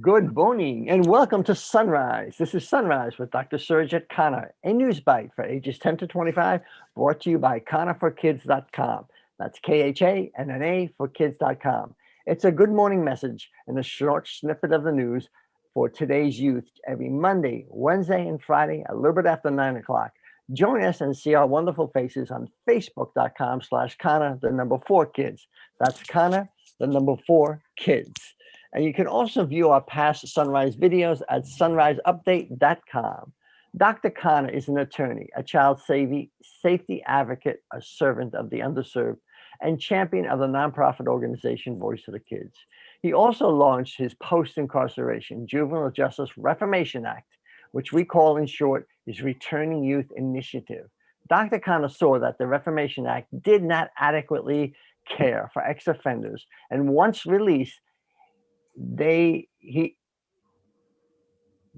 Good morning and welcome to Sunrise. This is Sunrise with Dr. Surajit Khanna, a news bite for ages 10 to 25, brought to you by Khanna4Kids.com. That's KHANNA for kids.com. It's a good morning message and a short snippet of the news for today's youth every Monday, Wednesday, and Friday, a little bit after 9 o'clock. Join us and see our wonderful faces on Facebook.com/Khanna4Kids. That's Khanna4Kids. And you can also view our past Sunrise videos at sunriseupdate.com. Dr. Khanna is an attorney, a child safety advocate, a servant of the underserved, and champion of the nonprofit organization Voice of the Kids. He also launched his post-incarceration Juvenile Justice Reformation Act, which we call in short his Returning Youth Initiative. Dr. Khanna saw that the Reformation Act did not adequately care for ex-offenders, and once released, they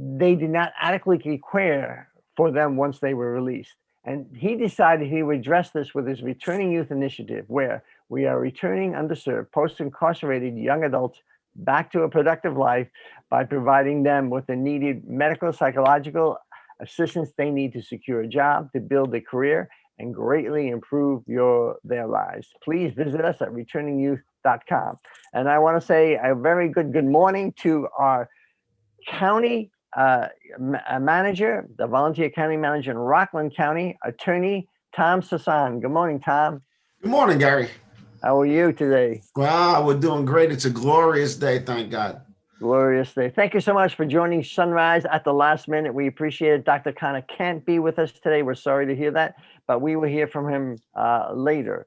did not adequately care for them once they were released. And he decided he would address this with his Returning Youth Initiative, where we are returning underserved, post-incarcerated young adults back to a productive life by providing them with the needed medical, psychological assistance they need to secure a job, to build a career, and greatly improve their lives. Please visit us at returningyouth.com. And I want to say a very good morning to our county manager, the volunteer county manager in Rockland County, attorney Tom Sasan. Good morning, Tom. Good morning, Gary. How are you today? Well, we're doing great. It's a glorious day, thank God. Glorious day. Thank you so much for joining Sunrise at the last minute. We appreciate it. Dr. Khanna can't be with us today. We're sorry to hear that, but we will hear from him later.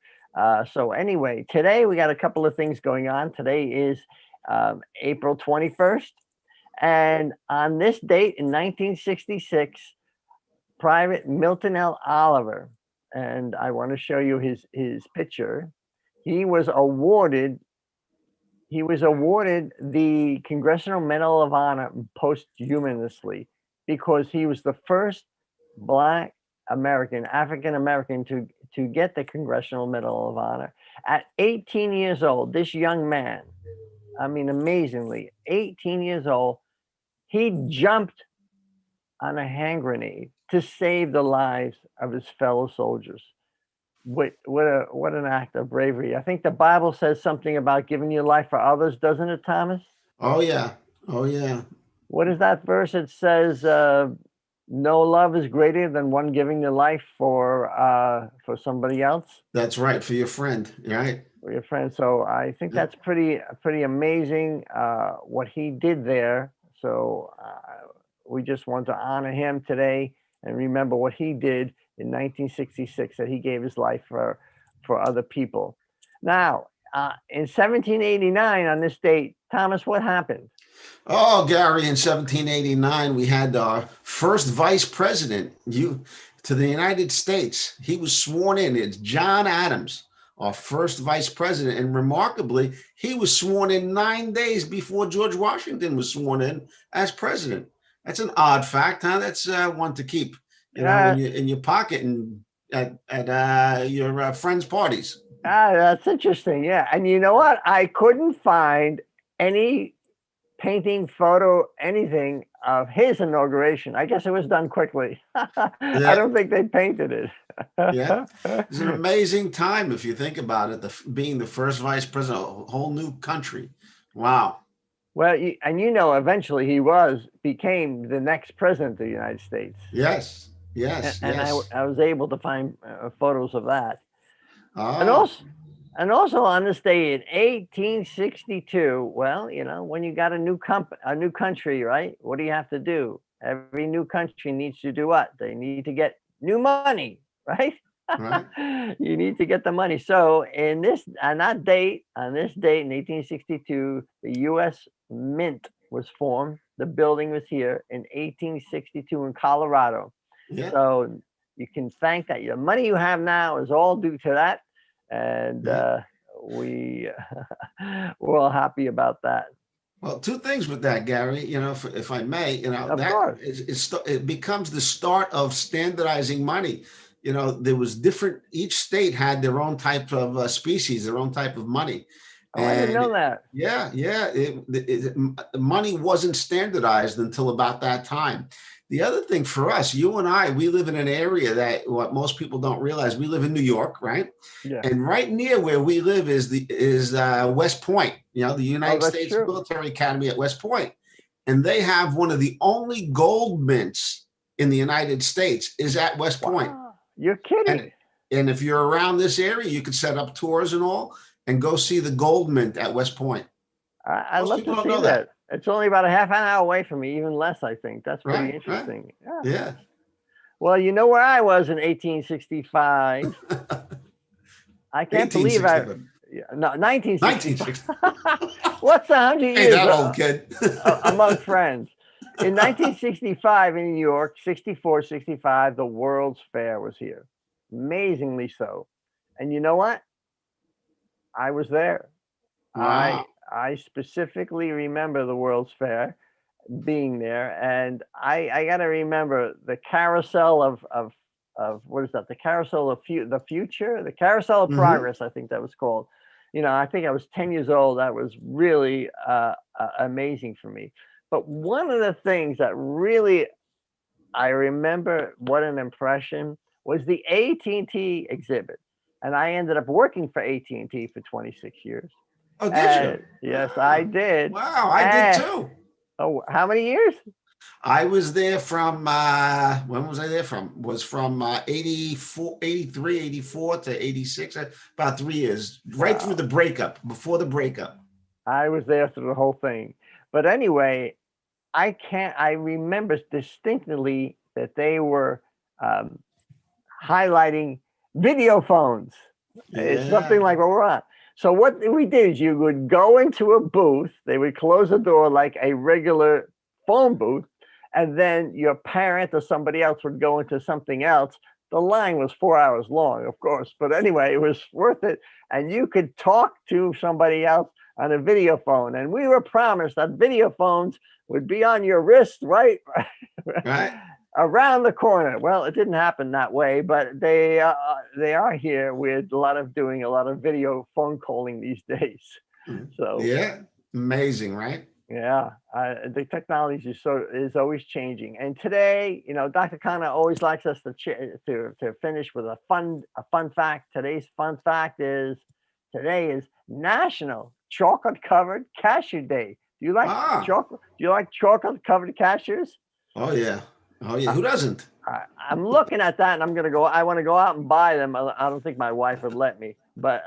So anyway, today we got a couple of things going on. Today is April 21st. And on this date in 1966, Private Milton Lee Olive, and I want to show you his picture. He was awarded the Congressional Medal of Honor posthumously because he was the first Black American, African American to get the Congressional Medal of Honor. At 18 years old, this young man, I mean, amazingly, 18 years old, he jumped on a hand grenade to save the lives of his fellow soldiers. What an act of bravery. I think the Bible says something about giving your life for others, doesn't it, Thomas? Oh, yeah. Oh, yeah. What is that verse? It says, no love is greater than one giving their life for somebody else. That's right, for your friend, right? For your friend. So I think that's pretty amazing what he did there. So we just want to honor him today and remember what he did in 1966, that he gave his life for other people. Now, in 1789, on this date, Thomas, what happened? Oh, Gary, in 1789, we had our first vice president to the United States. He was sworn in. It's John Adams, our first vice president. And remarkably, he was sworn in 9 days before George Washington was sworn in as president. That's an odd fact, huh? That's one to keep, in your pocket and at your friends' parties. That's interesting. Yeah. And you know what? I couldn't find any painting, photo, anything of his inauguration. I guess it was done quickly. Yeah. I don't think they painted it. Yeah. It's an amazing time if you think about it, being the first vice president of a whole new country. Wow. Well, and eventually he became the next president of the United States. Yes, yes, and yes. I was able to find photos of that. Oh. And also on this day in 1862, well, when you got a new country, right? What do you have to do? Every new country needs to do what? They need to get new money, right? Right. You need to get the money. So on this date in 1862, the U.S. Mint was formed. The building was here in 1862 in Colorado. Yeah. So you can thank that. The money you have now is all due to that. And we're all happy about that. Well, two things with that, Gary, if I may, of course. It becomes the start of standardizing money. There was each state had their own type of species, their own type of money. Oh, I didn't And know that. yeah, yeah, money wasn't standardized until about that time. The other thing for us, you and I, we live in an area that what most people don't realize, we live in New York, right? Yeah. And right near where we live is West Point, the Oh, United that's States true. Military Academy at West Point. And they have one of the only gold mints in the United States is at West Point. Wow. You're And kidding. and if you're around this area, you could set up tours and all and go see the gold mint at West Point. I'd Most love people to don't see know that. that. It's only about a half an hour away from me, even less, I think. That's pretty Right, right. interesting. Yeah. Yeah. Well, you know where I was in 1865? I can't believe I, 1867. yeah, no, 1965. 1960. What's 100 Ain't years that old, kid. among friends? In 1965 in New York, 64, 65, the World's Fair was here. Amazingly so. And you know what? I was there. I Wow. I specifically remember the World's Fair being there, and I got to remember the carousel of what is that? The carousel of the future, the carousel of Hmm. progress. I think that was called. I think I was 10 years old. That was really amazing for me. But one of the things that really I remember, what an impression, was the AT&T exhibit, and I ended up working for AT&T for 26 years. Oh, did you? And yes, I Ah, did. wow, I did And too. oh, how many years? I was there from when was I there from? Was from 84, 83, 84 to 86, about 3 years, right through Wow. the breakup, before the breakup. I was there through the whole thing. But anyway, I remember distinctly that they were um, highlighting video phones. It's Yeah. something like what we're on. So what we did is you would go into a booth, they would close the door like a regular phone booth, and then your parent or somebody else would go into something else. The line was 4 hours long, of course, but anyway, it was worth it. And you could talk to somebody else on a video phone. And we were promised that video phones would be on your wrist, right? Right. Around the corner. Well, it didn't happen that way, but they are here with doing a lot of video phone calling these days. So Yeah. Amazing, right? yeah, the technology is always changing. And today, Dr. Khanna always likes us to finish with a fun fact. Today's fun fact is today is National Chocolate Covered Cashew Day. Do you like Ah. chocolate? Do you like chocolate covered cashews? Oh yeah. Oh yeah. Uh, Who doesn't? I'm looking at that and I want to go out and buy them. I don't think my wife would let me, but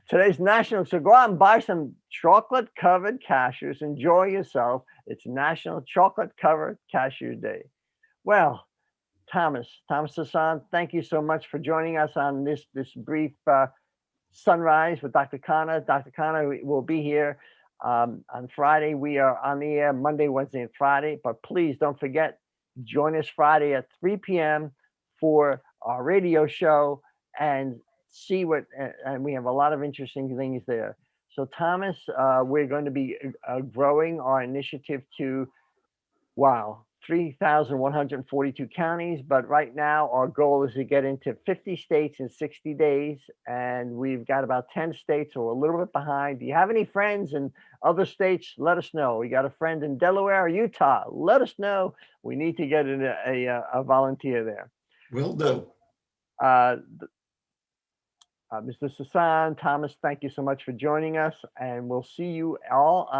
today's national. So go out and buy some chocolate covered cashews. Enjoy yourself. It's National Chocolate Covered Cashew Day. Well, Thomas Hassan, thank you so much for joining us on this brief sunrise with Dr. Khanna. Dr. Khanna will be here on Friday. We are on the air Monday, Wednesday, and Friday. But please don't forget, join us Friday at 3 p.m. for our radio show and see and we have a lot of interesting things there. So, Thomas, we're going to be growing our initiative to, wow, 3,142 counties. But right now, our goal is to get into 50 states in 60 days. And we've got about 10 states, so we're a little bit behind. Do you have any friends in other states? Let us know. We got a friend in Delaware or Utah. Let us know. We need to get a volunteer there. Will do. Uh, Mr. Sasan, Thomas, thank you so much for joining us. And we'll see you all on